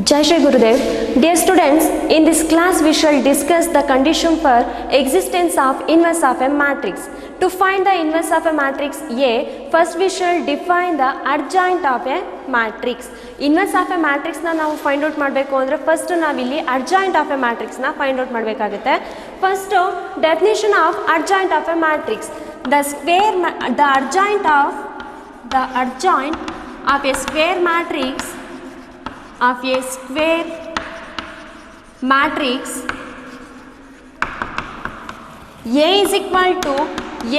Jai Shri Gurudev. Dear students, in this class we shall discuss the condition for existence of inverse of a matrix. To find the inverse of a matrix A, first we shall define the adjoint of a matrix. Inverse of a matrix na ನಾವು find out ಮಾಡಬೇಕು ಅಂದ್ರೆ first ನಾವಿಲ್ಲಿ adjoint of a matrix na find out ಮಾಡಬೇಕಾಗುತ್ತೆ. First definition of adjoint of a matrix. The adjoint of a square matrix A is equal to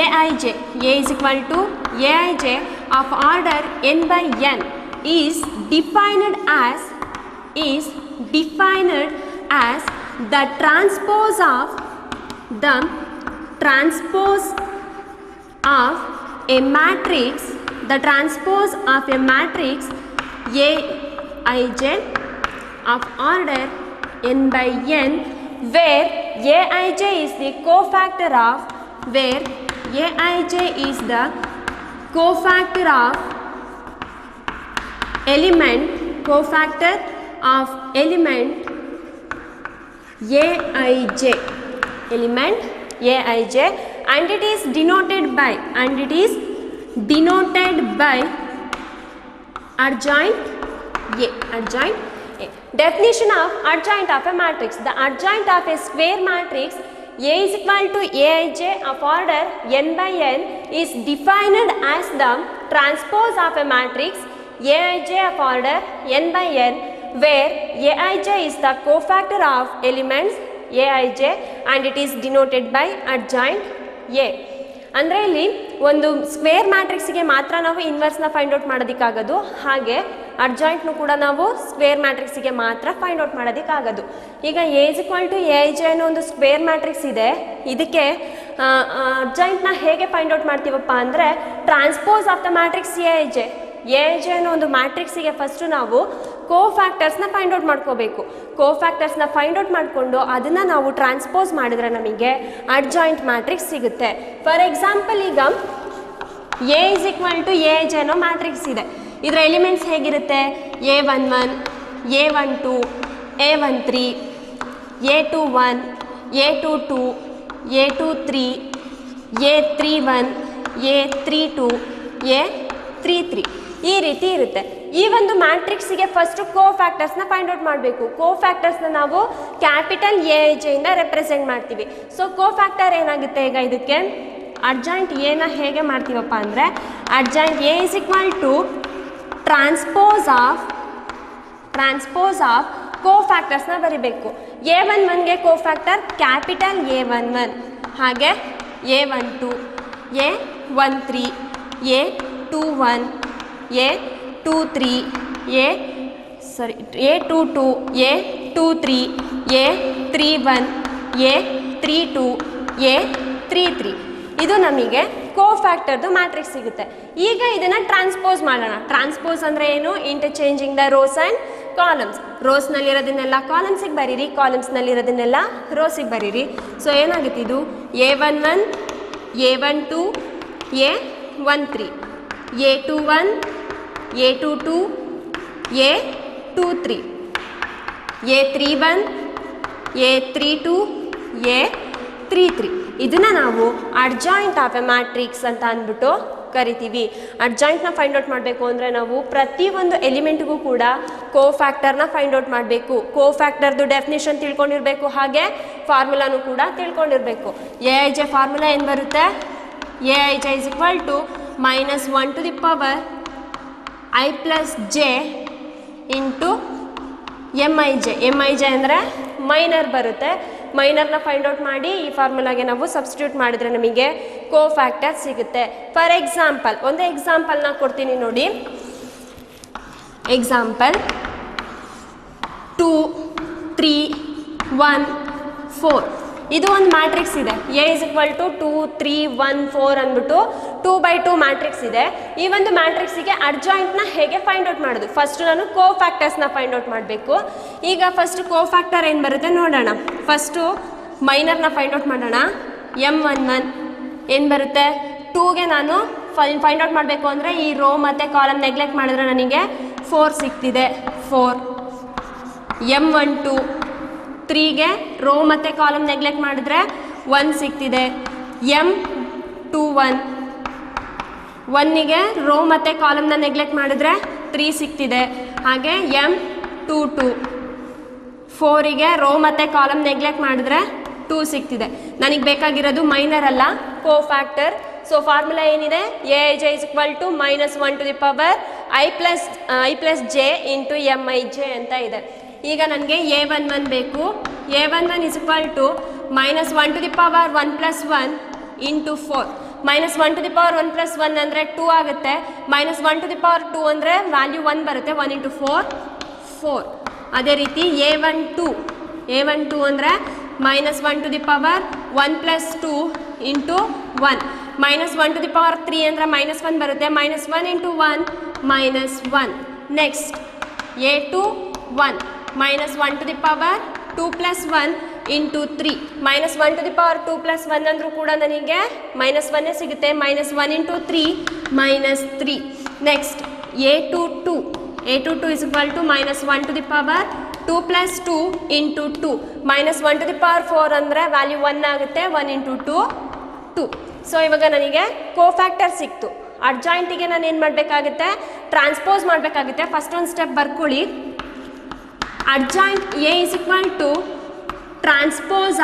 Aij. A is equal to Aij of order n by n is defined as the transpose of a matrix Aij of order n by n where Aij is the cofactor of element Aij and it is denoted by adjoint A. Definition of adjoint of a matrix. The adjoint of a square matrix A is equal to Aij of order n by n is defined as the transpose of a matrix Aij of order n by n where Aij is the cofactor of elements Aij and it is denoted by adjoint A. ಅಂದರೆ ಇಲ್ಲಿ ಒಂದು square ಮ್ಯಾಟ್ರಿಕ್ಸ್ಗೆ ಮಾತ್ರ ನಾವು ಇನ್ವರ್ಸ್ನ find out ಮಾಡೋದಕ್ಕಾಗೋದು, ಹಾಗೆ ಅಡ್ಜಾಯಿಂಟ್ನು ಕೂಡ ನಾವು square ಮ್ಯಾಟ್ರಿಕ್ಸಿಗೆ ಮಾತ್ರ ಫೈಂಡ್ ಔಟ್ ಮಾಡೋದಕ್ಕಾಗೋದು. ಈಗ A is equal to Aij ಅನ್ನೋ ಒಂದು ಸ್ಕ್ವೇರ್ ಮ್ಯಾಟ್ರಿಕ್ಸ್ ಇದೆ. ಇದಕ್ಕೆ ಅಡ್ಜಾಯಿಂಟ್ನ ಹೇಗೆ ಫೈಂಡ್ ಔಟ್ ಮಾಡ್ತೀವಪ್ಪ ಅಂದರೆ transpose of the matrix Aij ಅನ್ನೋ ಒಂದು ಮ್ಯಾಟ್ರಿಕ್ಸಿಗೆ ಫಸ್ಟು ನಾವು ಕೋಫ್ಯಾಕ್ಟರ್ಸ್ನ ಫೈಂಡ್ ಔಟ್ ಮಾಡ್ಕೋಬೇಕು. ಕೋಫ್ಯಾಕ್ಟರ್ಸ್ನ ಫೈಂಡ್ ಔಟ್ ಮಾಡಿಕೊಂಡು ಅದನ್ನು ನಾವು ಟ್ರಾನ್ಸ್ಪೋಸ್ ಮಾಡಿದ್ರೆ ನಮಗೆ ಅಡ್ಜಾಯಿಂಟ್ ಮ್ಯಾಟ್ರಿಕ್ಸ್ ಸಿಗುತ್ತೆ. ಫಾರ್ ಎಕ್ಸಾಂಪಲ್ ಈಗ A is equal to Aij ಅನ್ನೋ ಮ್ಯಾಟ್ರಿಕ್ಸ್ ಇದೆ. ಇದರ ಎಲಿಮೆಂಟ್ಸ್ ಹೇಗಿರುತ್ತೆ? A11, A12, A13, A21, A22, A23, A31, A32, A33 ಈ ರೀತಿ ಇರುತ್ತೆ. ಈ ಒಂದು ಮ್ಯಾಟ್ರಿಕ್ಸಿಗೆ ಫಸ್ಟ್ ಕೋಫ್ಯಾಕ್ಟರ್ಸ್ನ ಫೈಂಡ್ ಔಟ್ ಮಾಡಬೇಕು. ಕೋಫ್ಯಾಕ್ಟರ್ಸ್ನ ನಾವು ಕ್ಯಾಪಿಟಲ್ Aij ಇಂದ ರೆಪ್ರೆಸೆಂಟ್ ಮಾಡ್ತೀವಿ. ಸೊ ಕೋಫ್ಯಾಕ್ಟರ್ ಏನಾಗುತ್ತೆ ಈಗ ಇದಕ್ಕೆ ಅಡ್ಜಾಯಿಂಟ್ ಎನ ಹೇಗೆ ಮಾಡ್ತೀವಪ್ಪ ಅಂದರೆ adjoint A is equal to transpose of ಕೋಫ್ಯಾಕ್ಟರ್ಸ್ನ ಬರಿಬೇಕು. A11ಗೆ ಕೋಫ್ಯಾಕ್ಟರ್ ಕ್ಯಾಪಿಟಲ್ A11, ಹಾಗೆ A12, A13, A21, A23, A22, A23, A31, A32, A33 ಇದು ನಮಗೆ ಕೋಫ್ಯಾಕ್ಟರ್ದು ಮ್ಯಾಟ್ರಿಕ್ಸ್ ಸಿಗುತ್ತೆ. ಈಗ ಇದನ್ನು ಟ್ರಾನ್ಸ್ಪೋಸ್ ಮಾಡೋಣ. ಟ್ರಾನ್ಸ್ಪೋಸ್ ಅಂದರೆ ಏನು? Interchanging the rows and columns. ರೋಸ್ನಲ್ಲಿರೋದನ್ನೆಲ್ಲ ಕಾಲಮ್ಸಿಗೆ ಬರೀರಿ, ಕಾಲಮ್ಸ್ನಲ್ಲಿರೋದನ್ನೆಲ್ಲ ರೋಸಿಗೆ ಬರೀರಿ. ಸೊ ಏನಾಗುತ್ತೆ ಇದು A11, A12, A13, A21, A22, A23, A31, A32, A33 ಇದನ್ನು ನಾವು ಅಡ್ಜಾಯಿಂಟ್ ಆಫ್ ಎ ಮ್ಯಾಟ್ರಿಕ್ಸ್ ಅಂತ ಅಂದ್ಬಿಟ್ಟು ಕರಿತೀವಿ. ಅಡ್ಜಾಯಿಂಟ್ನ ಫೈಂಡ್ ಔಟ್ ಮಾಡಬೇಕು ಅಂದರೆ ನಾವು ಪ್ರತಿಯೊಂದು ಎಲಿಮೆಂಟ್ಗೂ ಕೂಡ ಕೋಫ್ಯಾಕ್ಟರ್ನ ಫೈಂಡ್ ಔಟ್ ಮಾಡಬೇಕು. ಕೋಫ್ಯಾಕ್ಟರ್ದು ಡೆಫಿನೇಷನ್ ತಿಳ್ಕೊಂಡಿರಬೇಕು, ಹಾಗೆ ಫಾರ್ಮುಲಾನು ಕೂಡ ತಿಳ್ಕೊಂಡಿರಬೇಕು. Aij ಫಾರ್ಮುಲಾ ಏನು ಬರುತ್ತೆ? Aij is equal to -1 to the power I plus j into Mij ಅಂದರೆ ಮೈನರ್ ಬರುತ್ತೆ. ಮೈನರ್ನ ಫೈಂಡ್ ಔಟ್ ಮಾಡಿ ಈ ಫಾರ್ಮುಲಾಗೆ ನಾವು ಸಬ್ಸ್ಟಿಟ್ಯೂಟ್ ಮಾಡಿದರೆ ನಮಗೆ ಕೋಫ್ಯಾಕ್ಟರ್ ಸಿಗುತ್ತೆ. ಫಾರ್ ಎಕ್ಸಾಂಪಲ್ ಒಂದು ಎಕ್ಸಾಂಪಲ್ನ ಕೊಡ್ತೀನಿ ನೋಡಿ. ಎಕ್ಸಾಂಪಲ್ 2, 3, 1, 4 ಇದು ಒಂದು ಮ್ಯಾಟ್ರಿಕ್ಸ್ ಇದೆ. A ಇಸ್ ಈಕ್ವಲ್ ಟು 2, 3, 1, 4 ಅಂದ್ಬಿಟ್ಟು 2x2 ಮ್ಯಾಟ್ರಿಕ್ಸ್ ಇದೆ. ಈ ಒಂದು ಮ್ಯಾಟ್ರಿಕ್ಸಿಗೆ ಅಡ್ಜಾಯಿಂಟ್ನ ಹೇಗೆ ಫೈಂಡ್ ಔಟ್ ಮಾಡೋದು? ಫಸ್ಟ್ ನಾನು ಕೋಫ್ಯಾಕ್ಟರ್ಸ್ನ ಫೈಂಡ್ ಔಟ್ ಮಾಡಬೇಕು. ಈಗ ಫಸ್ಟ್ ಕೋಫ್ಯಾಕ್ಟರ್ ಏನು ಬರುತ್ತೆ ನೋಡೋಣ. ಫಸ್ಟು ಮೈನರ್ನ ಫೈಂಡ್ ಔಟ್ ಮಾಡೋಣ. M11 ಏನು ಬರುತ್ತೆ? 2ಗೆ ನಾನು ಫೈಂಡ್ ಔಟ್ ಮಾಡಬೇಕು ಅಂದರೆ ಈ ರೋ ಮತ್ತು ಕಾಲಮ್ ನೆಗ್ಲೆಕ್ಟ್ ಮಾಡಿದ್ರೆ ನನಗೆ 4 ಸಿಗ್ತಿದೆ. 4 M12 3ಗೆ ರೋ ಮತ್ತು ಕಾಲಮ್ ನೆಗ್ಲೆಕ್ಟ್ ಮಾಡಿದ್ರೆ 1 ಸಿಗ್ತಿದೆ. M21 1ಗೆ ರೋ ಮತ್ತು ಕಾಲಮ್ನ ನೆಗ್ಲೆಕ್ಟ್ ಮಾಡಿದ್ರೆ 3 ಸಿಗ್ತಿದೆ. ಹಾಗೆ M22 4ಗೆ ರೋ ಮತ್ತು ಕಾಲಮ್ ನೆಗ್ಲೆಕ್ಟ್ ಮಾಡಿದ್ರೆ 2 ಸಿಗ್ತಿದೆ. ನನಗೆ ಬೇಕಾಗಿರೋದು ಮೈನರ್ ಅಲ್ಲ, ಕೋಫ್ಯಾಕ್ಟರ್. ಸೊ ಫಾರ್ಮುಲಾ ಏನಿದೆ, Aij = -1 to the power i plus j into Mij ಅಂತ ಇದೆ. ಈಗ ನನಗೆ A11 ಬೇಕು. A11 = -1 to the power 1 plus 1 into 4. -1 to the power 1 plus 1 ಅಂದರೆ 2 ಆಗುತ್ತೆ. -1 to the power 2 ಅಂದರೆ ವ್ಯಾಲ್ಯೂ 1 ಬರುತ್ತೆ. 1 into 4 4. ಅದೇ ರೀತಿ A12 ಅಂದರೆ -1 to the power 1 plus 2 into 1. -1 to the power 3 ಅಂದರೆ -1 ಬರುತ್ತೆ. -1 into 1 -1. Next A21 -1 to the power 2 plus 1 into 3. -1 to the power 2 plus 1 ಅಂದರೂ ಕೂಡ ನನಗೆ -1 ಸಿಗುತ್ತೆ. -1 into 3 -3. Next A22 is equal to -1 to the power 2 plus 2 into 2. -1 to the power 4 ಅಂದರೆ value 1 ಆಗುತ್ತೆ. 1 into 2 2. So ಇವಾಗ ನನಗೆ ಕೋಫ್ಯಾಕ್ಟರ್ ಸಿಕ್ತು. ಅಡ್ಜಾಯಿಂಟಿಗೆ ನಾನು ಏನು ಮಾಡಬೇಕಾಗುತ್ತೆ, ಟ್ರಾನ್ಸ್ಪೋಸ್ ಮಾಡಬೇಕಾಗುತ್ತೆ. ಫಸ್ಟ್ ಒಂದು ಸ್ಟೆಪ್ ಬರ್ಕೊಳ್ಳಿ. Adjoint A is equal to transpose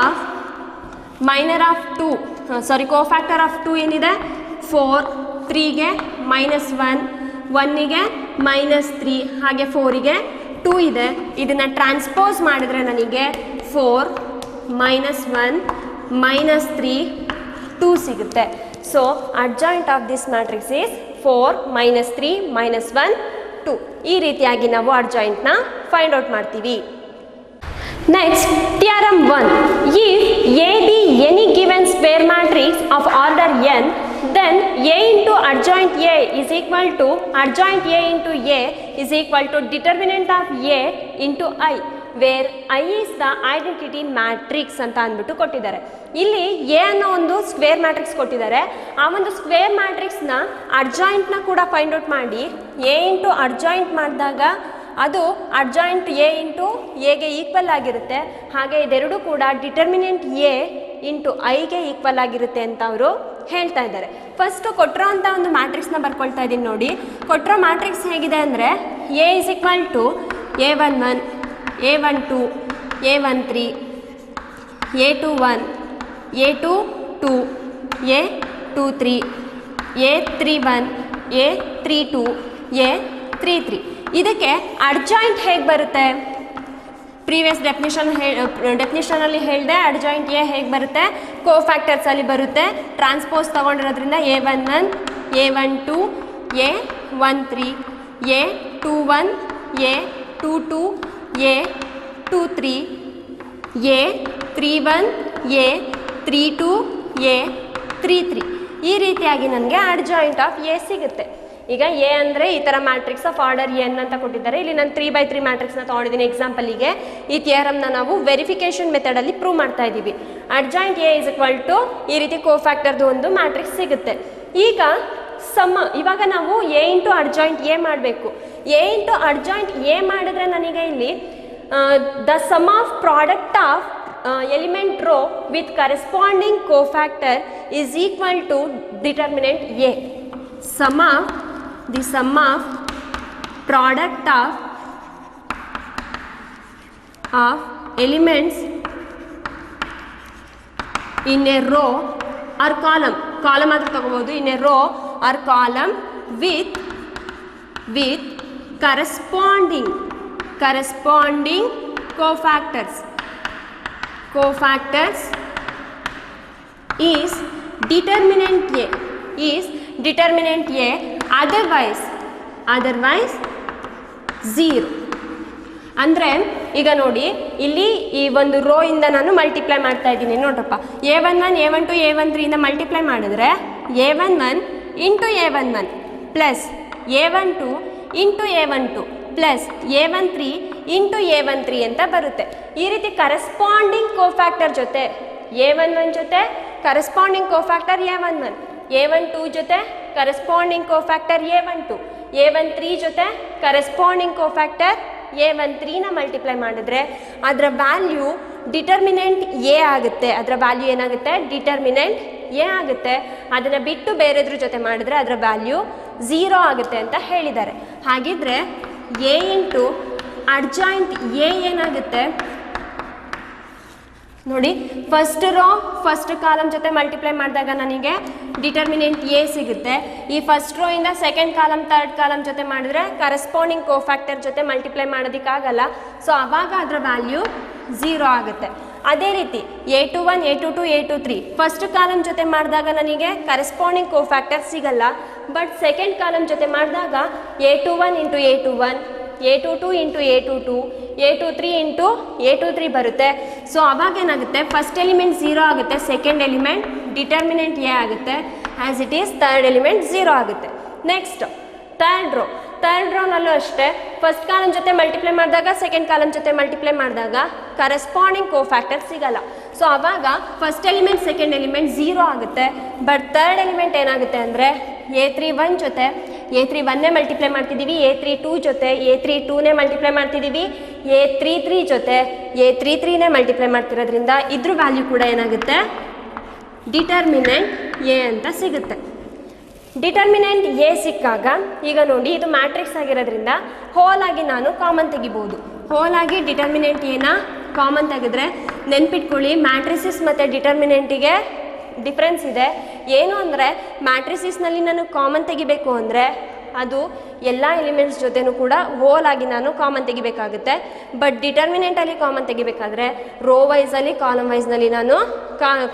of minor of 2, cofactor of 2 ಏನಿದೆ 4, 3ಗೆ -1, 1ಗೆ -3, ಹಾಗೆ 4ಗೆ 2 ಇದೆ. ಇದನ್ನು ಟ್ರಾನ್ಸ್ಪೋಸ್ ಮಾಡಿದರೆ ನನಗೆ 4 -1 -3 2 ಸಿಗುತ್ತೆ. So adjoint of this matrix is 4 -3 -1 2. ಈ ರೀತಿಯಾಗಿ ನಾವು ಅಡ್ಜಾಯಿಂಟ್ನ ಫೈಂಡ್ ಔಟ್ ಮಾಡ್ತೀವಿ. Next theorem 1. If A be any given square matrix of order n, then A into adjoint A is equal to adjoint A into A is equal to determinant of A into I, where I is the identity matrix ಅಂತ ಅಂದ್ಬಿಟ್ಟು ಕೊಟ್ಟಿದ್ದಾರೆ. ಇಲ್ಲಿ A ಅನ್ನೋ ಒಂದು square matrix ಕೊಟ್ಟಿದ್ದಾರೆ. ಆ ಒಂದು square ಮ್ಯಾಟ್ರಿಕ್ಸ್ನ ಅಡ್ಜಾಯಿಂಟ್ನ ಕೂಡ ಫೈಂಡ್ ಔಟ್ ಮಾಡಿ ಎ ಇಂಟು ಅಡ್ಜಾಯಿಂಟ್ ಮಾಡಿದಾಗ ಅದು ಅಡ್ಜಾಯಿಂಟ್ ಎ ಇಂಟು ಎಗೆ ಈಕ್ವಲ್ ಆಗಿರುತ್ತೆ. ಹಾಗೆ ಇದೆರಡು ಕೂಡ ಡಿಟರ್ಮಿನೆಂಟ್ ಎ ಇಂಟು ಐಗೆ ಈಕ್ವಲ್ ಆಗಿರುತ್ತೆ ಅಂತ ಅವರು ಹೇಳ್ತಾ ಇದ್ದಾರೆ. ಫಸ್ಟು ಕೊಟ್ಟಿರೋ ಅಂಥ ಒಂದು ಮ್ಯಾಟ್ರಿಕ್ಸ್ನ ಬರ್ಕೊಳ್ತಾ ಇದ್ದೀನಿ ನೋಡಿ. ಕೊಟ್ಟಿರೋ ಮ್ಯಾಟ್ರಿಕ್ಸ್ ಹೇಗಿದೆ ಅಂದರೆ A is equal to A11 A12 A13 A21 A22 A23 A31 A32 A33. ಇದಕ್ಕೆ ಅಡ್ಜಾಯಿಂಟ್ ಹೇಗೆ ಬರುತ್ತೆ? ಪ್ರೀವಿಯಸ್ ಡೆಫಿನಿಷನಲ್ಲಿ ಹೇಳಿದೆ ಅಡ್ಜಾಯಿಂಟ್ ಎ ಹೇಗೆ ಬರುತ್ತೆ, ಕೋಫ್ಯಾಕ್ಟರ್ಸಲ್ಲಿ ಬರುತ್ತೆ. ಟ್ರಾನ್ಸ್ಪೋಸ್ ತೊಗೊಂಡಿರೋದ್ರಿಂದ A11 A12 A13 A21 A22 A23 A31 A32 A33. ಈ ರೀತಿಯಾಗಿ ನನಗೆ ಅಡ್ಜಾಯಿಂಟ್ ಆಫ್ ಎ ಸಿಗುತ್ತೆ. ಈಗ ಎ ಅಂದರೆ ಈ ಥರ ಮ್ಯಾಟ್ರಿಕ್ಸ್ ಆಫ್ ಆರ್ಡರ್ ಎನ್ ಅಂತ ಕೊಟ್ಟಿದ್ದಾರೆ. ಇಲ್ಲಿ ನಾನು 3x3 ಮ್ಯಾಟ್ರಿಕ್ಸ್ನ ತೊಗೊಂಡಿದ್ದೀನಿ ಎಕ್ಸಾಂಪಲಿಗೆ. ಈ ಥಿಯರಮ್ನ ನಾವು ವೆರಿಫಿಕೇಷನ್ ಮೆಥಡಲ್ಲಿ ಪ್ರೂವ್ ಮಾಡ್ತಾ ಇದ್ದೀವಿ. Adjoint A is equal to ಈ ರೀತಿ ಕೋಫ್ಯಾಕ್ಟರ್ದು ಒಂದು ಮ್ಯಾಟ್ರಿಕ್ಸ್ ಸಿಗುತ್ತೆ. ಈಗ ಇವಾಗ ನಾವು ಎ ಇಂಟು ಅಡ್ಜಾಯಿಂಟ್ ಎ ಮಾಡಬೇಕು. ಎ ಇಂಟು ಅಡ್ಜಾಯಿಂಟ್ ಎ ಮಾಡಿದ್ರೆ ನನಗೆ ಇಲ್ಲಿ the sum of product of element row with corresponding cofactor is equal to determinant A. the sum of product of elements in a row or column ಆದ್ರೂ ತಗೋಬಹುದು, in a row or column with corresponding cofactors is determinant A, otherwise 0. ಅಂದರೆ ಈಗ ನೋಡಿ ಇಲ್ಲಿ ಈ ಒಂದು rho ಇಂದ ನಾನು ಮಲ್ಟಿಪ್ಲೈ ಮಾಡ್ತಾ ಇದ್ದೀನಿ ನೋಡ್ರಪ್ಪ. A11 A12 A13 ಇಂದ ಮಲ್ಟಿಪ್ಲೈ ಮಾಡಿದ್ರೆ A11 into A11 plus A12 into A12 plus A13 into A13 ಅಂತ ಬರುತ್ತೆ. ಈ ರೀತಿ ಕರೆಸ್ಪಾಂಡಿಂಗ್ ಕೋಫ್ಯಾಕ್ಟರ್ ಜೊತೆ A11 ಜೊತೆ ಕರೆಸ್ಪಾಂಡಿಂಗ್ ಕೋಫ್ಯಾಕ್ಟರ್ A11, A12 ಜೊತೆ ಕರೆಸ್ಪಾಂಡಿಂಗ್ ಕೋಫ್ಯಾಕ್ಟರ್ A12. A13 ಜೊತೆ ಕರೆಸ್ಪಾಂಡಿಂಗ್ ಕೋಫ್ಯಾಕ್ಟರ್ A13ನ ಮಲ್ಟಿಪ್ಲೈ ಮಾಡಿದ್ರೆ ಅದರ ವ್ಯಾಲ್ಯೂ ಡಿಟರ್ಮಿನೆಂಟ್ ಎ ಆಗುತ್ತೆ. ಅದರ ವ್ಯಾಲ್ಯೂ ಏನಾಗುತ್ತೆ? ಡಿಟರ್ಮಿನೆಂಟ್ ಎ ಆಗುತ್ತೆ. ಅದನ್ನು ಬಿಟ್ಟು ಬೇರೆದ್ರ ಜೊತೆ ಮಾಡಿದ್ರೆ ಅದರ ವ್ಯಾಲ್ಯೂ 0 ಆಗುತ್ತೆ ಅಂತ ಹೇಳಿದ್ದಾರೆ. ಹಾಗಿದ್ರೆ ಎ ಇಂಟು ಅಡ್ಜಾಯಿಂಟ್ ಎ ಏನಾಗುತ್ತೆ ನೋಡಿ, ಫಸ್ಟ್ ರೋ ಫಸ್ಟ್ ಕಾಲಮ್ ಜೊತೆ ಮಲ್ಟಿಪ್ಲೈ ಮಾಡಿದಾಗ ನನಗೆ ಡಿಟರ್ಮಿನೆಂಟ್ ಎ ಸಿಗುತ್ತೆ. ಈ ಫಸ್ಟ್ ರೋ ಇಂದ ಸೆಕೆಂಡ್ ಕಾಲಮ್ ಥರ್ಡ್ ಕಾಲಮ್ ಜೊತೆ ಮಾಡಿದ್ರೆ ಕರೆಸ್ಪಾಂಡಿಂಗ್ ಕೋಫ್ಯಾಕ್ಟರ್ ಜೊತೆ ಮಲ್ಟಿಪ್ಲೈ ಮಾಡೋದಕ್ಕಾಗಲ್ಲ. ಸೊ ಆವಾಗ ಅದರ ವ್ಯಾಲ್ಯೂ 0 ಆಗುತ್ತೆ. ಅದೇ ರೀತಿ A21, A22, A23 first column ಜೊತೆ ಮಾಡಿದಾಗ ನನಗೆ ಕರೆಸ್ಪಾಂಡಿಂಗ್ ಕೋಫ್ಯಾಕ್ಟರ್ ಸಿಗಲ್ಲ. ಬಟ್ ಸೆಕೆಂಡ್ ಕಾಲಮ್ ಜೊತೆ ಮಾಡಿದಾಗ A21 into A21, A22 into A22, A23 into A23 ಬರುತ್ತೆ. ಸೊ ಅವಾಗ ಏನಾಗುತ್ತೆ? ಫಸ್ಟ್ ಎಲಿಮೆಂಟ್ 0 ಆಗುತ್ತೆ, ಸೆಕೆಂಡ್ ಎಲಿಮೆಂಟ್ ಡಿಟರ್ಮಿನೆಂಟ್ ಎ ಆಗುತ್ತೆ. As it is third element 0 ಆಗುತ್ತೆ. ನೆಕ್ಸ್ಟ್ ಥರ್ಡ್ ರೋನಲ್ಲೂ ಅಷ್ಟೇ, ಫಸ್ಟ್ ಕಾಲಮ್ ಜೊತೆ ಮಲ್ಟಿಪ್ಲೈ ಮಾಡಿದಾಗ ಸೆಕೆಂಡ್ ಕಾಲಮ್ ಜೊತೆ ಮಲ್ಟಿಪ್ಲೈ ಮಾಡಿದಾಗ ಕರೆಸ್ಪಾಂಡಿಂಗ್ ಕೋಫ್ಯಾಕ್ಟರ್ ಸಿಗಲ್ಲ. ಸೊ ಆವಾಗ ಫಸ್ಟ್ ಎಲಿಮೆಂಟ್ ಸೆಕೆಂಡ್ ಎಲಿಮೆಂಟ್ 0 ಆಗುತ್ತೆ. ಬಟ್ ಥರ್ಡ್ ಎಲಿಮೆಂಟ್ ಏನಾಗುತ್ತೆ ಅಂದರೆ A31 ಜೊತೆ A31ನೇ ಮಲ್ಟಿಪ್ಲೈ ಮಾಡ್ತಿದ್ದೀವಿ, A32 ಜೊತೆ A32ನೇ ಮಲ್ಟಿಪ್ಲೈ ಮಾಡ್ತಿದ್ದೀವಿ, A33 ಜೊತೆ A33ನೇ ಮಲ್ಟಿಪ್ಲೈ ಮಾಡ್ತಿರೋದ್ರಿಂದ ಇದ್ರ ವ್ಯಾಲ್ಯೂ ಕೂಡ ಏನಾಗುತ್ತೆ? ಡಿಟರ್ಮಿನೆಂಟ್ ಎ ಅಂತ ಸಿಗುತ್ತೆ. ಡಿಟರ್ಮಿನೆಂಟ್ ಎ ಸಿಕ್ಕಾಗ ಈಗ ನೋಡಿ, ಇದು ಮ್ಯಾಟ್ರಿಕ್ಸ್ ಆಗಿರೋದ್ರಿಂದ ಹೋಲ್ ಆಗಿ ನಾನು ಕಾಮನ್ ತೆಗಿಬೋದು. ಹೋಲ್ ಆಗಿ ಡಿಟರ್ಮಿನೆಂಟ್ ಎನ ಕಾಮನ್ ತೆಗೆದ್ರೆ ನೆನ್ಪಿಟ್ಕೊಳ್ಳಿ, ಮ್ಯಾಟ್ರಿಸಿಸ್ ಮತ್ತು ಡಿಟರ್ಮಿನೆಂಟಿಗೆ ಡಿಫ್ರೆನ್ಸ್ ಇದೆ. ಏನು ಅಂದರೆ ಮ್ಯಾಟ್ರಿಸಿಸ್ನಲ್ಲಿ ನಾನು ಕಾಮನ್ ತೆಗಿಬೇಕು ಅಂದರೆ ಅದು ಎಲ್ಲ ಎಲಿಮೆಂಟ್ಸ್ ಜೊತೆನೂ ಕೂಡ ಹೋಲ್ ಆಗಿ ನಾನು ಕಾಮನ್ ತೆಗಿಬೇಕಾಗುತ್ತೆ. ಬಟ್ ಡಿಟರ್ಮಿನೆಂಟಲ್ಲಿ ಕಾಮನ್ ತೆಗಿಬೇಕಾದ್ರೆ ರೋ ವೈಸಲ್ಲಿ ಕಾಲಮ್ ವೈಸ್ನಲ್ಲಿ ನಾನು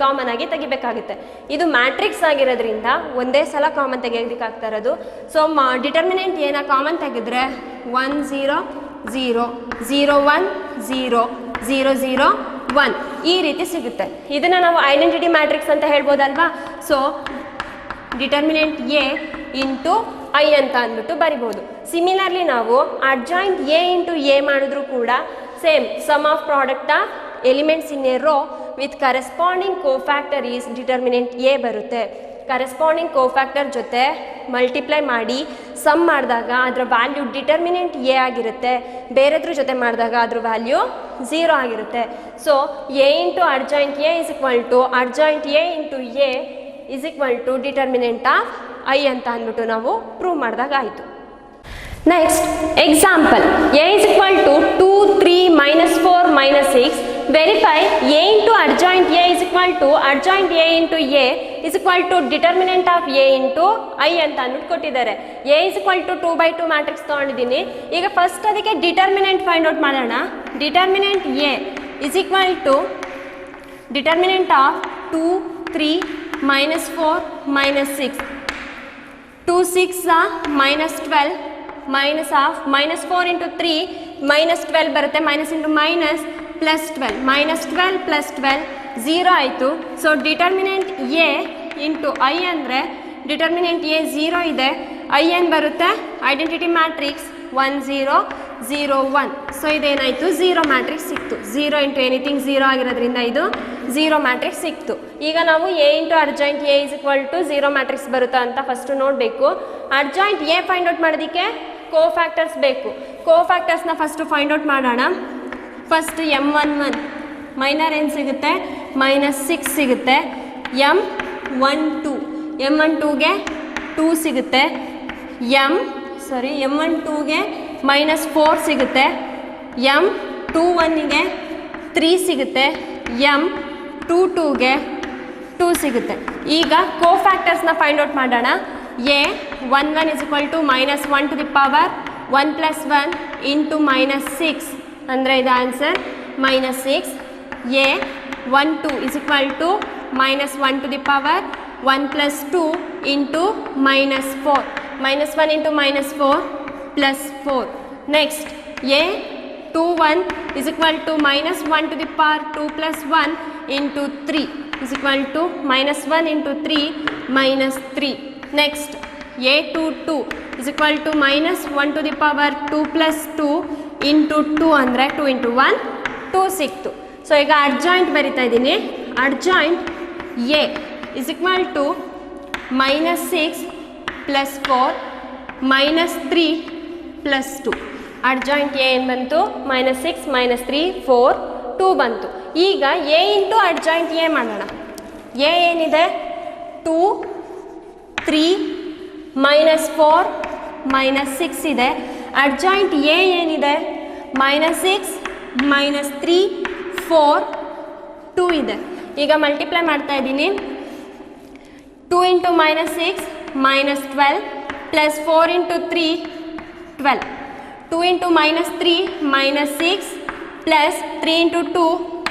ಕಾಮನ್ ಆಗಿ ತೆಗಿಬೇಕಾಗುತ್ತೆ. ಇದು ಮ್ಯಾಟ್ರಿಕ್ಸ್ ಆಗಿರೋದ್ರಿಂದ ಒಂದೇ ಸಲ ಕಾಮನ್ ತೆಗಿಯೋದಕ್ಕಾಗ್ತಾ ಇರೋದು. ಸೊ ಡಿಟರ್ಮಿನೆಂಟ್ ಏನ ಕಾಮನ್ ತೆಗೆದ್ರೆ 1 0 0 0 1 0 0 0 1 ಈ ರೀತಿ ಸಿಗುತ್ತೆ. ಇದನ್ನು ನಾವು ಐಡೆಂಟಿಟಿ ಮ್ಯಾಟ್ರಿಕ್ಸ್ ಅಂತ ಹೇಳ್ಬೋದಲ್ವಾ. So determinant A into I ಅಂತ ಅಂದ್ಬಿಟ್ಟು ಬರಿಬೋದು. ಸಿಮಿಲರ್ಲಿ ನಾವು ಅಡ್ಜಾಯಿಂಟ್ ಎ ಇಂಟು ಎ ಮಾಡಿದ್ರು ಕೂಡ same sum of product of elements in a row with corresponding cofactor is determinant A ಬರುತ್ತೆ. ಕರೆಸ್ಪಾಂಡಿಂಗ್ ಕೋಫ್ಯಾಕ್ಟರ್ ಜೊತೆ ಮಲ್ಟಿಪ್ಲೈ ಮಾಡಿ ಸಮ್ ಮಾಡಿದಾಗ ಅದರ ವ್ಯಾಲ್ಯೂ ಡಿಟರ್ಮಿನೆಂಟ್ ಎ ಆಗಿರುತ್ತೆ. ಬೇರೆದ್ರ ಜೊತೆ ಮಾಡಿದಾಗ ಅದ್ರ ವ್ಯಾಲ್ಯೂ 0 ಆಗಿರುತ್ತೆ. So A into adjoint A is equal to adjoint A into A is equal to determinant of I ಅಂತ ಅಂದ್ಬಿಟ್ಟು ನಾವು ಪ್ರೂವ್ ಮಾಡಿದಾಗ ಆಯಿತು. Next example, A is equal to 2 3 -4 -6 verify A into adjoint A is equal to adjoint A into A is equal to determinant of A into I ಅಂತ ಅಂದ್ಬಿಟ್ಟು ಕೊಟ್ಟಿದ್ದಾರೆ. A is equal to 2/2 matrix ತೊಗೊಂಡಿದ್ದೀನಿ. ಈಗ first ಅದಕ್ಕೆ determinant find out ಮಾಡೋಣ. Determinant A is equal to determinant of 2 3 -4 -6 2 6 -12 minus of -4 into 3 -12 ಬರುತ್ತೆ. Minus into minus +12 -12 +12 0 ಆಯಿತು. So determinant A into I ಅಂದರೆ ಡಿಟರ್ಮಿನೆಂಟ್ ಎ 0 ಇದೆ, ಐ ಏನು ಬರುತ್ತೆ? Identity matrix 1 0 0 1. ಸೊ ಇದೇನಾಯಿತು? 0 ಮ್ಯಾಟ್ರಿಕ್ಸ್ ಸಿಕ್ತು. 0 ಇಂಟು ಎನಿಥಿಂಗ್ 0 ಆಗಿರೋದ್ರಿಂದ ಇದು 0 ಮ್ಯಾಟ್ರಿಕ್ಸ್ ಸಿಕ್ತು. ಈಗ ನಾವು A into adjoint A is equal to 0 matrix ಬರುತ್ತಾ ಅಂತ ಫಸ್ಟು ನೋಡಬೇಕು. ಅಡ್ಜಾಯಿಂಟ್ ಎ ಫೈಂಡ್ ಔಟ್ ಮಾಡೋದಕ್ಕೆ ಕೋಫ್ಯಾಕ್ಟರ್ಸ್ ಬೇಕು. ಕೋಫ್ಯಾಕ್ಟರ್ಸ್ನ ಫಸ್ಟು ಫೈಂಡ್ ಔಟ್ ಮಾಡೋಣ. ಫಸ್ಟ್ M11 ಮೈನರ್ ಏನು ಸಿಗುತ್ತೆ? -6 ಸಿಗುತ್ತೆ. M12ಗೆ 2 ಸಿಗುತ್ತೆ. M12ಗೆ -4 ಸಿಗುತ್ತೆ. M21ಗೆ 3 ಸಿಗುತ್ತೆ. M22ಗೆ 2 ಸಿಗುತ್ತೆ. ಈಗ ಕೋಫ್ಯಾಕ್ಟರ್ಸ್ನ ಫೈಂಡ್ ಔಟ್ ಮಾಡೋಣ. A11 is equal to -1 to the power 1 + 1 into -6 ಅಂದರೆ ಇದು answer -6. A12 is equal to -1 to the power 1 + 2 into -4. -1 into -4 +4. Next A21 is equal to -1 to the power 2 + 1 into 3 is equal to -1 into 3 -3. Next A22 is equal to -1 to the power 2 + 2 into 2 ಅಂದರೆ 2 into 1 2 ಸಿಕ್ತು. So ಈಗ adjoint ಬರಿತಾ ಇದ್ದೀನಿ. Adjoint A is equal to -6 + 4 -3 + 2. Adjoint A ಏನು ಬಂತು? -6 -3 4 2 ಬಂತು. ಈಗ A into adjoint A ಮಾಡೋಣ. ಎ ಏನಿದೆ? 2 3 -4 -6 ಇದೆ. ಅಡ್ಜಾಯಿಂಟ್ ಎ ಏನಿದೆ? -6 -3 4 2 ಇದೆ. ಈಗ ಮಲ್ಟಿಪ್ಲೈ ಮಾಡ್ತಾ ಇದ್ದೀನಿ. 2 × -6 -12 + 4 × 3 12. 2 × -3 -6 + 3 × 2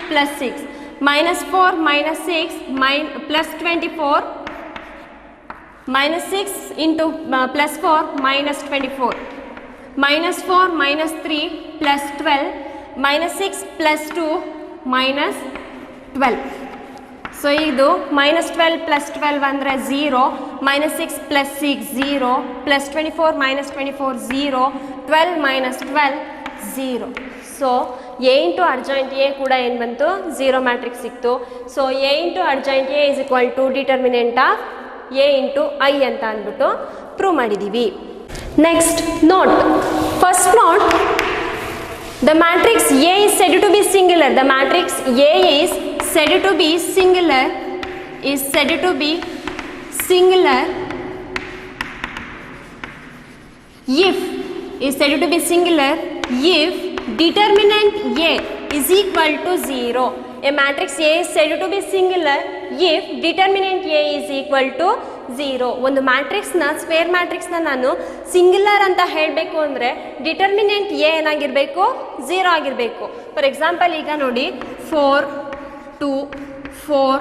+ 6 -4 -6 +24 -6 × +4 -24 -4 -3 +12 -6 + 2 -12. ಸೊ ಇದು -12 + 12 ಅಂದರೆ 0, -6 + 6 0, +24 -24 0, 12 -12 0. So A into adjoint A ಕೂಡ ಏನು ಬಂತು? 0 ಮ್ಯಾಟ್ರಿಕ್ಸ್ ಸಿಕ್ತು. So A into adjoint A is equal to determinant of A into I ಅಂತ ಅಂದ್ಬಿಟ್ಟು ಪ್ರೂವ್ ಮಾಡಿದ್ದೀವಿ. Next note. First note, the matrix A is said to be singular. The matrix A is said to be singular. Is said to be singular if is said to be singular if determinant A is equal to 0. A matrix A is said to be singular if determinant A is equal to 0. ಒಂದು ಮ್ಯಾಟ್ರಿಕ್ಸ್ನ, square ಮ್ಯಾಟ್ರಿಕ್ಸ್ನ ನಾನು singular ಅಂತ ಹೇಳಬೇಕು ಅಂದರೆ determinant A ಏನಾಗಿರಬೇಕು? 0 ಆಗಿರಬೇಕು. For example ಈಗ ನೋಡಿ, 4 2 4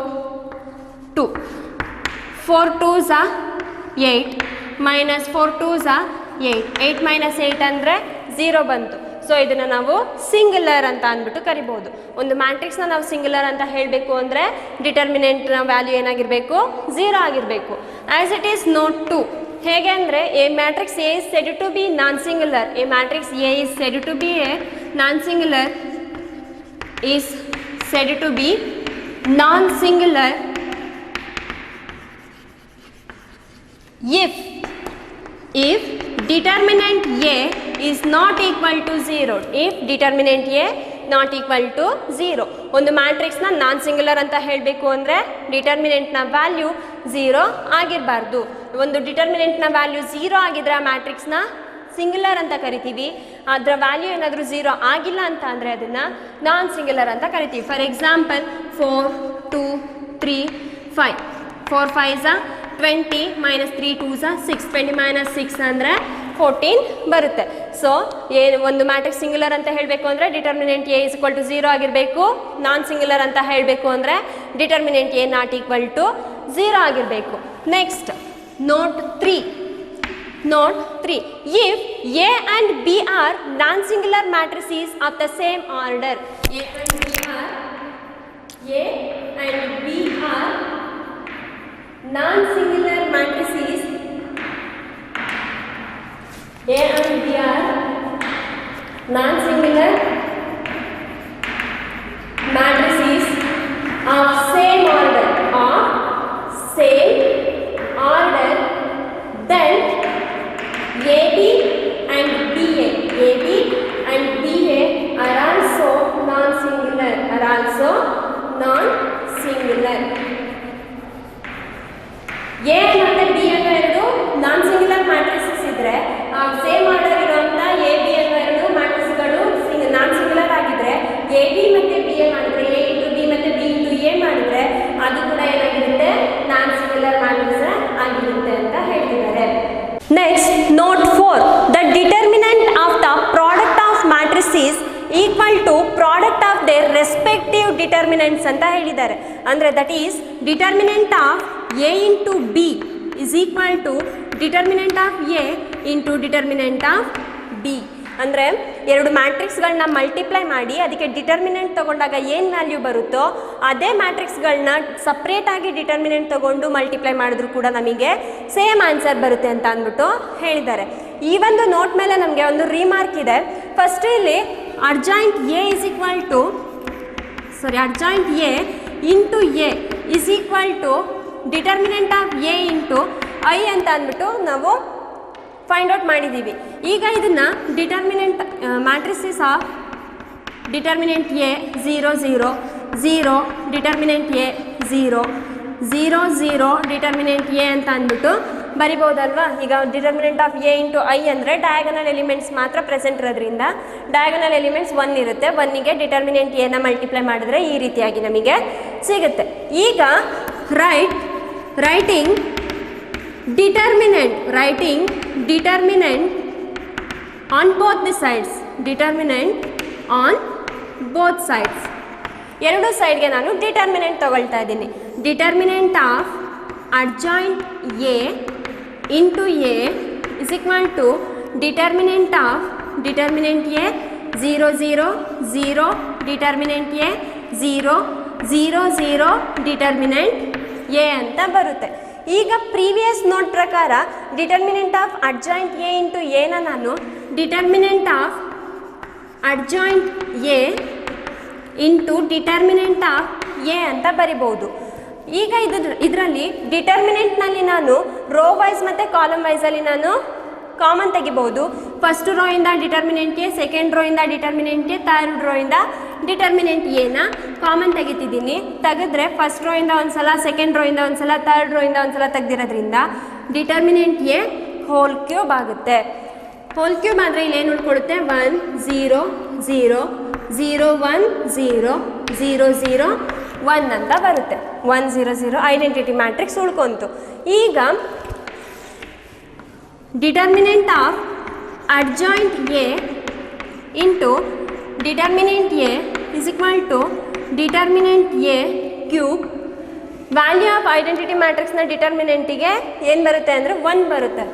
2 4 2s 8 -4 2s 8 8 -8 ಅಂದರೆ 0 ಬಂತು. ಸೊ ಇದನ್ನು ನಾವು ಸಿಂಗ್ಯುಲರ್ ಅಂತ ಅಂದ್ಬಿಟ್ಟು ಕರಿಬೋದು. ಒಂದು ಮ್ಯಾಟ್ರಿಕ್ಸ್ನ ನಾವು ಸಿಂಗ್ಯುಲರ್ ಅಂತ ಹೇಳಬೇಕು ಅಂದರೆ ಡಿಟರ್ಮಿನೆಂಟ್ನ ವ್ಯಾಲ್ಯೂ ಏನಾಗಿರಬೇಕು? 0 ಆಗಿರಬೇಕು. As it is note 2. ಹೇಗೆ ಅಂದರೆ a matrix A is said to be non singular. A matrix A is said to be a non singular is said to be non singular if determinant A is not equal to 0. If determinant A not equal to 0. ಒಂದು ಮ್ಯಾಟ್ರಿಕ್ಸ್ನ ನಾನ್ singular ಅಂತ ಹೇಳಬೇಕು ಅಂದರೆ ಡಿಟರ್ಮಿನೆಂಟ್ನ value 0 ಆಗಿರಬಾರ್ದು. ಒಂದು ಡಿಟರ್ಮಿನೆಂಟ್ನ value 0 ಆಗಿದ್ರೆ ಆ ಮ್ಯಾಟ್ರಿಕ್ಸ್ನ singular ಅಂತ ಕರಿತೀವಿ. ಅದರ ವ್ಯಾಲ್ಯೂ ಏನಾದರೂ 0 ಆಗಿಲ್ಲ ಅಂತ ಅಂದರೆ ಅದನ್ನು ನಾನ್ ಸಿಂಗ್ಯುಲರ್ ಅಂತ ಕರಿತೀವಿ. ಫಾರ್ ಎಕ್ಸಾಂಪಲ್ 4 2 3 5 4 5s 20 -3 2s 6 20 -6 ಅಂದರೆ 14 ಬರುತ್ತೆ. ಸೊ ಒಂದು ಮ್ಯಾಟ್ರಿಕ್ಸ್ ಸಿಂಗ್ಯುಲರ್ ಅಂತ ಹೇಳಬೇಕು ಅಂದರೆ determinant A is equal to 0 ಆಗಿರಬೇಕು. ನಾನ್ ಸಿಂಗ್ಯುಲರ್ ಅಂತ ಹೇಳಬೇಕು ಅಂದರೆ determinant A not equal to 0 ಆಗಿರಬೇಕು. Next note 3. Note 3. If A and B are non-singular matrices of the same order. A and B are non-singular matrices. A and B are non-singular matrices of same order. Then AB and BA are also non-singular. A ಮತ್ತು B ಅನ್ನೋ ಎರಡು non singular matrices ಇದ್ರೆ same order ಇರುವಂಥ A B ಅನ್ನೋ ಎರಡು ಮ್ಯಾಟ್ರಿಸ್ಗಳು ನಾನ್ singular ಆಗಿದ್ರೆ A B ಮತ್ತು B A ಮಾಡಿದ್ರೆ ಎ ಇಂಟು ಬಿ ಮತ್ತು ಬಿ ಇಂಟು ಎ ಮಾಡಿದ್ರೆ ಅದು ಕೂಡ ಏನಾಗಿರುತ್ತೆ? ನಾನ್ ಸಿಂಗ್ಯುಲರ್ ಮ್ಯಾಟ್ರಿಕ್ಸ್ ಆಗಿರುತ್ತೆ ಅಂತ ಹೇಳ್ತಿದ್ದಾರೆ. Next note 4. The determinant of the product of matrices equal to product of their respective determinants ಅಂತ ಹೇಳಿದ್ದಾರೆ. ಅಂದರೆ that is determinant of A into B is equal to determinant of A into determinant of B. ಅಂದರೆ ಎರಡು ಮ್ಯಾಟ್ರಿಕ್ಸ್ಗಳನ್ನ multiply ಮಾಡಿ ಅದಕ್ಕೆ determinant ತೊಗೊಂಡಾಗ ಏನು value ಬರುತ್ತೋ ಅದೇ ಮ್ಯಾಟ್ರಿಕ್ಸ್ಗಳನ್ನ ಸಪ್ರೇಟಾಗಿ ಡಿಟರ್ಮಿನೆಂಟ್ ತೊಗೊಂಡು ಮಲ್ಟಿಪ್ಲೈ ಮಾಡಿದ್ರು ಕೂಡ ನಮಗೆ ಸೇಮ್ ಆನ್ಸರ್ ಬರುತ್ತೆ ಅಂತ ಅಂದ್ಬಿಟ್ಟು ಹೇಳಿದ್ದಾರೆ. ಈ ಒಂದು ನೋಟ್ ಮೇಲೆ ನಮಗೆ ಒಂದು ರಿಮಾರ್ಕ್ ಇದೆ. ಫಸ್ಟ್ ಇಲ್ಲಿ adjoint A is equal to adjoint A into A is equal to determinant of A into I ಅಂತ ಅಂದ್ಬಿಟ್ಟು ನಾವು ಫೈಂಡ್ ಔಟ್ ಮಾಡಿದ್ದೀವಿ. ಈಗ ಇದನ್ನು determinant matrices of determinant A 0 0 0 determinant A 0 0 0 determinant A ಅಂತ ಅಂದ್ಬಿಟ್ಟು ಬರಿಬೋದಲ್ವಾ. ಈಗ determinant of A into I ಅಂದರೆ ಡಯಾಗನಲ್ ಎಲಿಮೆಂಟ್ಸ್ ಮಾತ್ರ ಪ್ರೆಸೆಂಟ್ ಇರೋದ್ರಿಂದ ಡಯಾಗನಲ್ ಎಲಿಮೆಂಟ್ಸ್ 1 ಇರುತ್ತೆ. 1ಗೆ ಡಿಟರ್ಮಿನೆಂಟ್ ಎನ ಮಲ್ಟಿಪ್ಲೈ ಮಾಡಿದ್ರೆ ಈ ರೀತಿಯಾಗಿ ನಮಗೆ ಸಿಗುತ್ತೆ. ಈಗ writing determinant on both the sides, determinant on both sides, ಎರಡು ಸೈಡ್ಗೆ ನಾನು ಡಿಟರ್ಮಿನೆಂಟ್ ತಗೊಳ್ತಾ ಇದ್ದೀನಿ. Determinant of adjoint A into A is equal to determinant of determinant A 0 0 0 determinant A 0 0 0 determinant A ಅಂತ ಬರುತ್ತೆ. ಈಗ ಪ್ರೀವಿಯಸ್ ನೋಟ್ ಪ್ರಕಾರ determinant of adjoint A into ಎನ ನಾನು determinant of adjoint A into determinant of A ಅಂತ ಬರಿಬೋದು. ಈಗ ಇದರಲ್ಲಿ ಡಿಟರ್ಮಿನೆಂಟ್ನಲ್ಲಿ ನಾನು ರೋ ವೈಸ್ ಮತ್ತು ಕಾಲಮ್ ವೈಸಲ್ಲಿ ನಾನು ಕಾಮನ್ ತೆಗಿಬೋದು. ಫಸ್ಟ್ ರೋ ಇಂದ ಡಿಟರ್ಮಿನೆಂಟ್ ಎ, ಸೆಕೆಂಡ್ ರೋ ಇಂದ ಡಿಟರ್ಮಿನೆಂಟ್ ಎ, ಥರ್ಡ್ ರೋ ಇಂದ ಡಿಟರ್ಮಿನೆಂಟ್ ಎನ ಕಾಮನ್ ತೆಗಿತಿದ್ದೀನಿ. ತೆಗೆದ್ರೆ ಫಸ್ಟ್ ರೋ ಇಂದ ಒಂದು ಸಲ, ಸೆಕೆಂಡ್ ರೋ ಇಂದ ಒಂದು ಸಲ, ಥರ್ಡ್ ರೋ ಇಂದ ಒಂದು ಸಲ ತೆಗ್ದಿರೋದ್ರಿಂದ ಡಿಟರ್ಮಿನೆಂಟ್ ಎ ಹೋಲ್ ಕ್ಯೂಬ್ ಆಗುತ್ತೆ. ಹೋಲ್ ಕ್ಯೂಬ್ ಆದರೆ ಇಲ್ಲಿ ಏನು ಉಳ್ಕೊಳ್ಳುತ್ತೆ? 1 0 0 0 1 0 0 0 1 ಅಂತ ಬರುತ್ತೆ. 1 0 0 ಐಡೆಂಟಿಟಿ ಮ್ಯಾಟ್ರಿಕ್ಸ್ ಉಳ್ಕೊಂತು. ಈಗ determinant of adjoint A into determinant A is equal to determinant A cube. Value of identity ಮ್ಯಾಟ್ರಿಕ್ಸ್ನ ಡಿಟರ್ಮಿನೆಂಟಿಗೆ ಏನು ಬರುತ್ತೆ ಅಂದರೆ 1 ಬರುತ್ತೆ.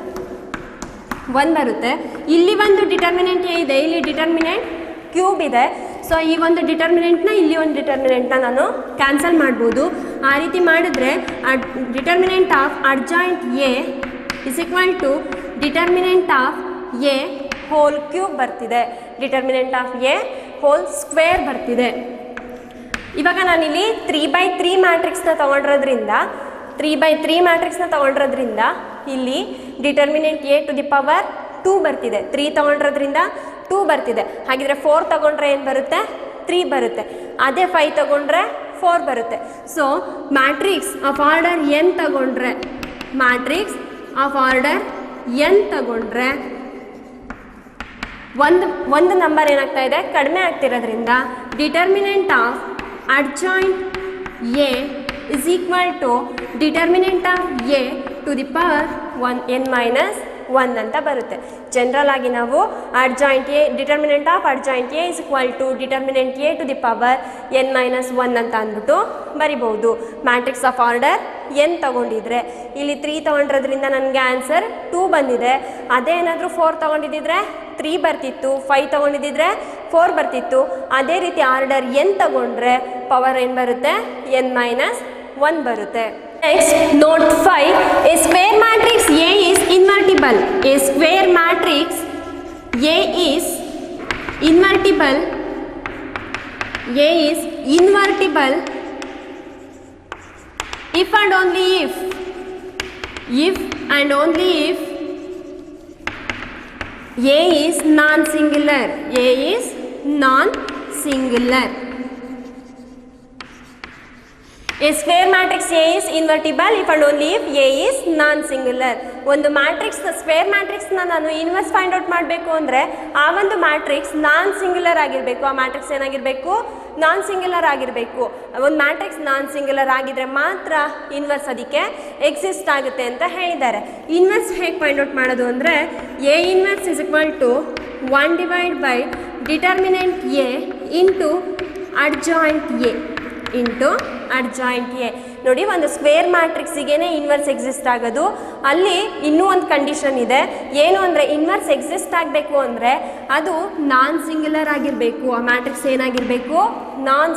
ಇಲ್ಲಿ ಒಂದು ಡಿಟರ್ಮಿನೆಂಟ್ ಎ ಇದೆ, ಇಲ್ಲಿ ಡಿಟರ್ಮಿನೆಂಟ್ ಕ್ಯೂಬ್ ಇದೆ. ಸೊ ಈ ಒಂದು ಡಿಟರ್ಮಿನೆಂಟ್ನ ಇಲ್ಲಿ ಒಂದು ಡಿಟರ್ಮಿನೆಂಟ್ನ ನಾನು ಕ್ಯಾನ್ಸಲ್ ಮಾಡ್ಬೋದು. ಆ ರೀತಿ ಮಾಡಿದ್ರೆ determinant of adjoint A is equal to determinant of A whole cube ಬರ್ತಿದೆ, determinant of A whole square ಬರ್ತಿದೆ. ಇವಾಗ ನಾನಿಲ್ಲಿ 3/3 ಮ್ಯಾಟ್ರಿಕ್ಸ್ನ ತಗೊಂಡಿರೋದ್ರಿಂದ ಇಲ್ಲಿ determinant A to the power 2 ಬರ್ತಿದೆ. 3 ತಗೊಂಡಿರೋದ್ರಿಂದ 2 ಬರ್ತಿದೆ. ಹಾಗಿದ್ರೆ 4 ತಗೊಂಡ್ರೆ ಏನು ಬರುತ್ತೆ? 3 ಬರುತ್ತೆ. ಅದೇ 5 ತಗೊಂಡ್ರೆ 4 ಬರುತ್ತೆ. So matrix of order n ತಗೊಂಡ್ರೆ ಒಂದು ನಂಬರ್ ಏನಾಗ್ತಾ ಇದೆ? ಕಡಿಮೆ ಆಗ್ತಿರೋದ್ರಿಂದ determinant of adjoint A is equal to determinant of A to the power n-1 ಅಂತ ಬರುತ್ತೆ. ಜನರಲ್ ಆಗಿ ನಾವು adjoint A determinant of adjoint A is equal to determinant A to the power n-1 ಅಂತ ಅಂದ್ಬಿಟ್ಟು ಬರಿಬಹುದು. ಮ್ಯಾಟ್ರಿಕ್ಸ್ ಆಫ್ ಆರ್ಡರ್ n ತಗೊಂಡಿದ್ರೆ ಇಲ್ಲಿ 3 ತಗೊಂಡಿರೋದ್ರಿಂದ ನನಗೆ ಆನ್ಸರ್ 2 ಬಂದಿದೆ. ಅದೇ ಏನಾದರೂ 4 ತಗೊಂಡಿದ್ದಿದ್ರೆ 3 ಬರ್ತಿತ್ತು, 5 ತಗೊಂಡಿದ್ದಿದ್ರೆ 4 ಬರ್ತಿತ್ತು. ಅದೇ ರೀತಿ ಆರ್ಡರ್ n ತಗೊಂಡ್ರೆ ಪವರ್ ಏನು ಬರುತ್ತೆ? n-1 ಬರುತ್ತೆ. Next, note 5, a square matrix A is invertible. A square matrix A is invertible. If and only if A is non-singular. A square matrix A is invertible if and only if A is non-singular. ಒಂದು matrix square ಮ್ಯಾಟ್ರಿಕ್ಸ್ನ ನಾನು inverse find out ಮಾಡಬೇಕು ಅಂದರೆ ಆ ಒಂದು matrix non singular ಆಗಿರಬೇಕು. ಆ matrix ಏನಾಗಿರಬೇಕು? ನಾನ್ ಸಿಂಗ್ಯುಲರ್ ಆಗಿರಬೇಕು. ಒಂದು ಮ್ಯಾಟ್ರಿಕ್ಸ್ ನಾನ್ ಸಿಂಗ್ಯುಲರ್ ಆಗಿದ್ರೆ ಮಾತ್ರ ಇನ್ವರ್ಸ್ ಅದಕ್ಕೆ ಎಕ್ಸಿಸ್ಟ್ ಆಗುತ್ತೆ ಅಂತ ಹೇಳಿದ್ದಾರೆ. ಇನ್ವರ್ಸ್ ಹೇಗೆ ಫೈಂಡ್ ಔಟ್ ಮಾಡೋದು ಅಂದರೆ A inverse is equal to 1 divide by determinant A into adjoint A. ನೋಡಿ, ಒಂದು ಸ್ಕ್ವೇರ್ ಮ್ಯಾಟ್ರಿಕ್ಸಿಗೆ ಇನ್ವರ್ಸ್ ಎಕ್ಸಿಸ್ಟ್ ಆಗೋದು. ಅಲ್ಲಿ ಇನ್ನೂ ಒಂದು ಕಂಡೀಷನ್ ಇದೆ. ಏನು ಅಂದರೆ ಇನ್ವರ್ಸ್ ಎಕ್ಸಿಸ್ಟ್ ಆಗಬೇಕು ಅಂದರೆ ಅದು ನಾನ್ ಸಿಂಗ್ಯುಲರ್ ಆಗಿರಬೇಕು. ಆ ಮ್ಯಾಟ್ರಿಕ್ಸ್ ಏನಾಗಿರಬೇಕು? ನಾನ್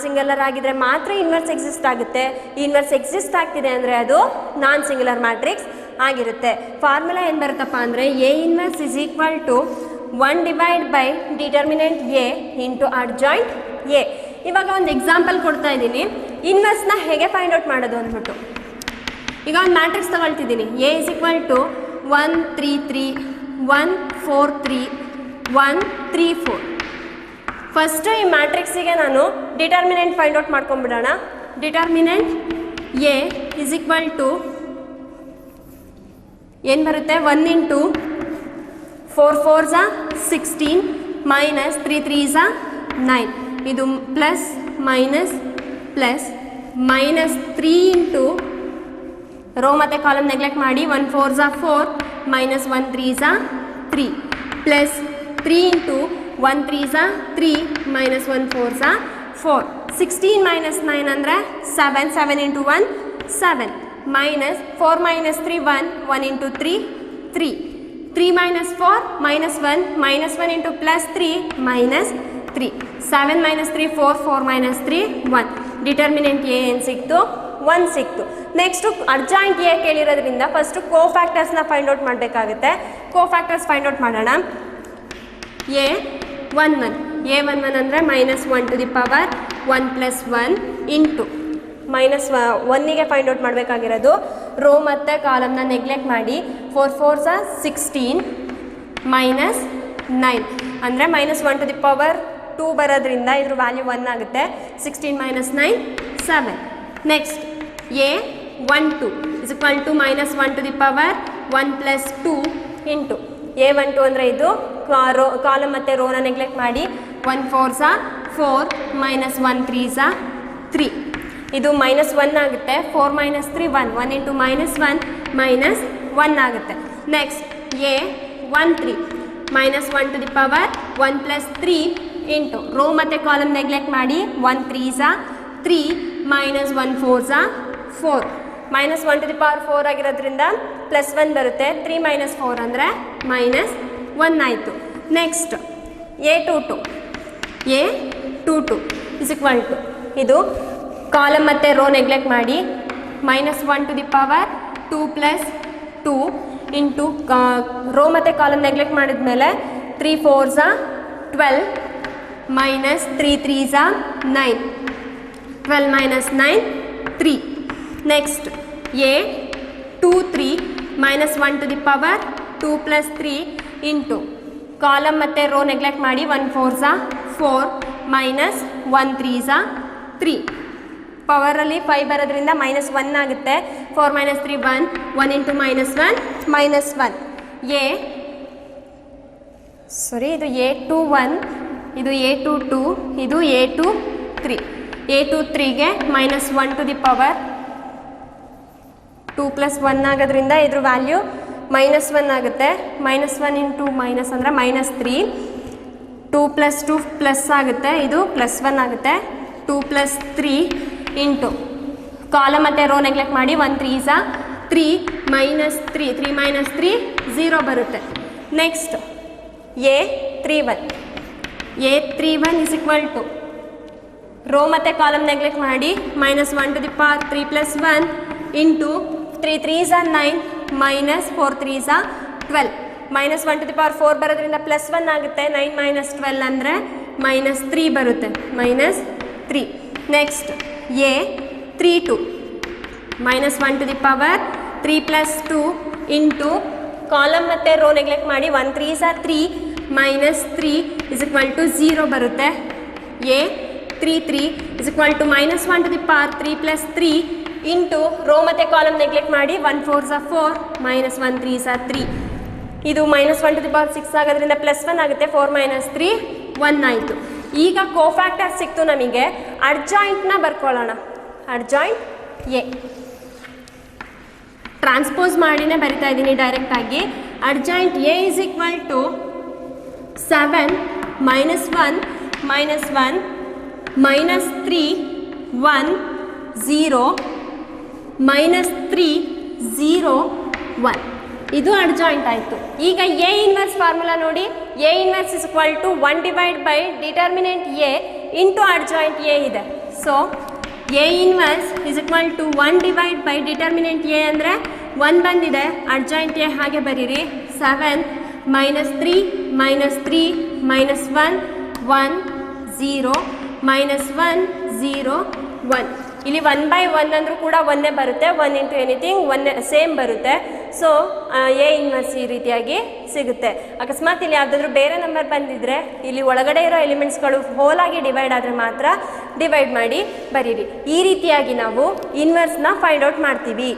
ಸಿಂಗ್ಯುಲರ್ ಆಗಿದ್ರೆ ಮಾತ್ರ ಇನ್ವರ್ಸ್ ಎಕ್ಸಿಸ್ಟ್ ಆಗುತ್ತೆ. ಇನ್ವರ್ಸ್ ಎಕ್ಸಿಸ್ಟ್ ಆಗ್ತಿದೆ ಅಂದರೆ ಅದು ನಾನ್ ಸಿಂಗ್ಯುಲರ್ ಮ್ಯಾಟ್ರಿಕ್ಸ್ ಆಗಿರುತ್ತೆ. ಫಾರ್ಮುಲಾ ಏನು ಬರುತ್ತಪ್ಪ ಅಂದರೆ A inverse is equal to 1 divide by determinant A into adjoint A. ಇವಾಗ ಒಂದು ಎಕ್ಸಾಂಪಲ್ ಕೊಡ್ತಾ ಇದ್ದೀನಿ, ಇನ್ವರ್ಸ್ನ ಹೇಗೆ ಫೈಂಡ್ ಔಟ್ ಮಾಡೋದು ಅಂದ್ಬಿಟ್ಟು. ಈಗ ಒಂದು ಮ್ಯಾಟ್ರಿಕ್ಸ್ ತಗೊಳ್ತಿದ್ದೀನಿ. A is equal to 1 3 3 1 4 3 1 3 4. First ಈ ಮ್ಯಾಟ್ರಿಕ್ಸಿಗೆ ನಾನು ಡಿಟರ್ಮಿನೆಂಟ್ ಫೈಂಡ್ ಔಟ್ ಮಾಡ್ಕೊಂಡ್ಬಿಡೋಣ. Determinant A is equal to ಏನು ಬರುತ್ತೆ, 1 ಇಂಟು 4 4s 16 ಮೈನಸ್ 3 3s 9. ಇದು plus minus plus minus 3 into row ಮತ್ತು ಕಾಲಮ್ ನೆಗ್ಲೆಕ್ಟ್ ಮಾಡಿ 1 4s 4 minus 1 3s 3 plus 3 into 1 3s 3 minus 1 4s 4. 16 minus 9 ಅಂದರೆ 7 7 into 1 7 minus 4 minus 3 1 1 into 3 3 3 minus 4 minus 1 minus 1 into plus 3 minus 3 7 minus 3 4 4 minus 3 1. Determinant A ಏನು ಸಿಕ್ತು, 1 ಸಿಕ್ತು. Next adjoint A ಕೇಳಿರೋದ್ರಿಂದ first ಕೋಫ್ಯಾಕ್ಟರ್ಸ್ನ find out ಮಾಡಬೇಕಾಗುತ್ತೆ. Cofactors find out ಮಾಡೋಣ. A 1 1 A 1 1 ಅಂದರೆ minus 1 to the power 1 plus 1 into minus 1ಗೆ find out ಮಾಡಬೇಕಾಗಿರೋದು. ರೋ ಮತ್ತು ಕಾಲಮ್ನ ನೆಗ್ಲೆಕ್ಟ್ ಮಾಡಿ 4 4s 16 ಮೈನಸ್ 9 ಅಂದರೆ ಮೈನಸ್ 1 ಟು ದಿ ಪವರ್ 2 ಬರೋದ್ರಿಂದ ಇದ್ರ ವ್ಯಾಲ್ಯೂ 1 ಆಗುತ್ತೆ. 16 minus 9 7. Next A 1 2 is equal to minus 1 to the power 1 plus 2 into A 1 2 ಅಂದರೆ ಇದು ಕಾಲಮ್ ಮತ್ತು ರೋನ ನೆಗ್ಲೆಕ್ಟ್ ಮಾಡಿ 1 4s 4 ಮೈನಸ್ 1 3s 3. ಇದು ಮೈನಸ್ 1 ಆಗುತ್ತೆ. 4 ಮೈನಸ್ 3 1 1 ಇಂಟು ಮೈನಸ್ 1 ಮೈನಸ್ 1 ಆಗುತ್ತೆ. Next A 1 3 minus 1 to the power 1 plus 3 into row ಮತ್ತು column neglect ಮಾಡಿ 1 3s 3 minus 1 4s 4. Minus 1 to the power 4 ಆಗಿರೋದ್ರಿಂದ ಪ್ಲಸ್ 1 ಬರುತ್ತೆ. 3 ಮೈನಸ್ 4 ಅಂದರೆ ಮೈನಸ್ 1 ಆಯಿತು. Next a 2 2 a 2 2 is equal to ಇದು column ಮತ್ತು row neglect ಮಾಡಿ minus 1 to the power 2 plus 2 into row ಮತ್ತು ಕಾಲಮ್ ನೆಗ್ಲೆಕ್ಟ್ ಮಾಡಿದ್ಮೇಲೆ 3 4s 12 minus 3 3s 9 12 minus 9 3. Next a 2 3 minus 1 to the power 2 plus 3 into column ಮತ್ತು row neglect ಮಾಡಿ 1 4s 4 minus 1 3s 3. ಪವರಲ್ಲಿ 5 ಬರೋದ್ರಿಂದ minus 1 ಆಗುತ್ತೆ. 4 minus 3 1 1 into minus 1 minus 1. A ಇದು A 2 1 ಇದು A 2 2 ಇದು A 2 3. A 2 3ಗೆ minus 1 to the power 2 plus 1 ಆಗೋದ್ರಿಂದ ಇದ್ರ ವ್ಯಾಲ್ಯೂ ಮೈನಸ್ 1 ಆಗುತ್ತೆ. ಮೈನಸ್ 1 ಇಂಟು ಮೈನಸ್ ಅಂದರೆ ಮೈನಸ್ 3. 2 ಪ್ಲಸ್ 2 ಪ್ಲಸ್ ಆಗುತ್ತೆ, ಇದು ಪ್ಲಸ್ 1 ಆಗುತ್ತೆ. 2 ಪ್ಲಸ್ 3 ಇಂಟು ಕಾಲಮ್ ಮತ್ತು ರೋ ನೆಗ್ಲೆಕ್ಟ್ ಮಾಡಿ 1 3s 3 ಮೈನಸ್ 3 3 ಮೈನಸ್ 3 0 ಬರುತ್ತೆ. Next a 3 1 a 3 1 is equal to row ಮತ್ತು ಕಾಲಮ್ ನೆಗ್ಲೆಕ್ಟ್ ಮಾಡಿ minus 1 to the power 3 plus 1 into 3 3s 9 minus 4 3s 12. Minus 1 to the power 4 ಬರೋದ್ರಿಂದ plus 1 ಆಗುತ್ತೆ. 9 minus 12 ಅಂದರೆ minus 3 ಬರುತ್ತೆ, minus 3. Next a 3 2 minus 1 to the power 3 plus 2 into column ಮತ್ತು row neglect ಮಾಡಿ 1 3s 3 minus 3 is equal to 0 ಬರುತ್ತೆ. A 3 3 is equal to minus 1 to the power 3 plus 3 into row ಮತ್ತು column neglect ಮಾಡಿ 1 4s 4 minus 1 3s 3. ಇದು minus 1 to the power 6 ಆಗೋದ್ರಿಂದ plus 1 ಆಗುತ್ತೆ. 4 minus 3 1 ಆಯಿತು. ಈಗ ಕೋಫ್ಯಾಕ್ಟರ್ ಸಿಕ್ತು ನಮಗೆ. ಅಡ್ಜಾಯಿಂಟ್ನ ಬರ್ಕೊಳ್ಳೋಣ. ಅಡ್ಜಾಯಿಂಟ್ ಎ ಟ್ರಾನ್ಸ್ಪೋಸ್ ಮಾಡಿನೇ ಬರಿತಾ ಇದ್ದೀನಿ ಡೈರೆಕ್ಟಾಗಿ. Adjoint A is equal to 7 minus 1 minus 1 minus 3 1 0 minus 3 0 1. ಇದು ಅಡ್ಜಾಯಿಂಟ್ ಆಯಿತು. ಈಗ ಎ ಇನ್ವರ್ಸ್ ಫಾರ್ಮುಲಾ ನೋಡಿ. A inverse is equal to 1 divide by determinant A into adjoint A ಇದೆ. So A inverse is equal to 1 divide by determinant A ಅಂದರೆ 1 ಬಂದಿದೆ. Adjoint A ಹಾಗೆ ಬರೀರಿ. 7 minus 3 minus 3 minus 1 1 0 minus 1 0 1. ಇಲ್ಲಿ 1/1 ಅಂದರೂ ಕೂಡ 1 ಬರುತ್ತೆ, 1 ಇಂಟು ಎನಿಥಿಂಗ್ 1 ಸೇಮ್ ಬರುತ್ತೆ. ಸೊ ಎ ಇನ್ವರ್ಸ್ ಈ ರೀತಿಯಾಗಿ ಸಿಗುತ್ತೆ. ಅಕಸ್ಮಾತ್ ಇಲ್ಲಿ ಯಾವುದಾದ್ರೂ ಬೇರೆ ನಂಬರ್ ಬಂದಿದ್ದರೆ ಇಲ್ಲಿ ಒಳಗಡೆ ಇರೋ ಎಲಿಮೆಂಟ್ಸ್ಗಳು ಹೋಲಾಗಿ ಡಿವೈಡ್ ಆದರೆ ಮಾತ್ರ ಡಿವೈಡ್ ಮಾಡಿ ಬರೀರಿ. ಈ ರೀತಿಯಾಗಿ ನಾವು ಇನ್ವರ್ಸ್ನ ಫೈಂಡ್ ಔಟ್ ಮಾಡ್ತೀವಿ.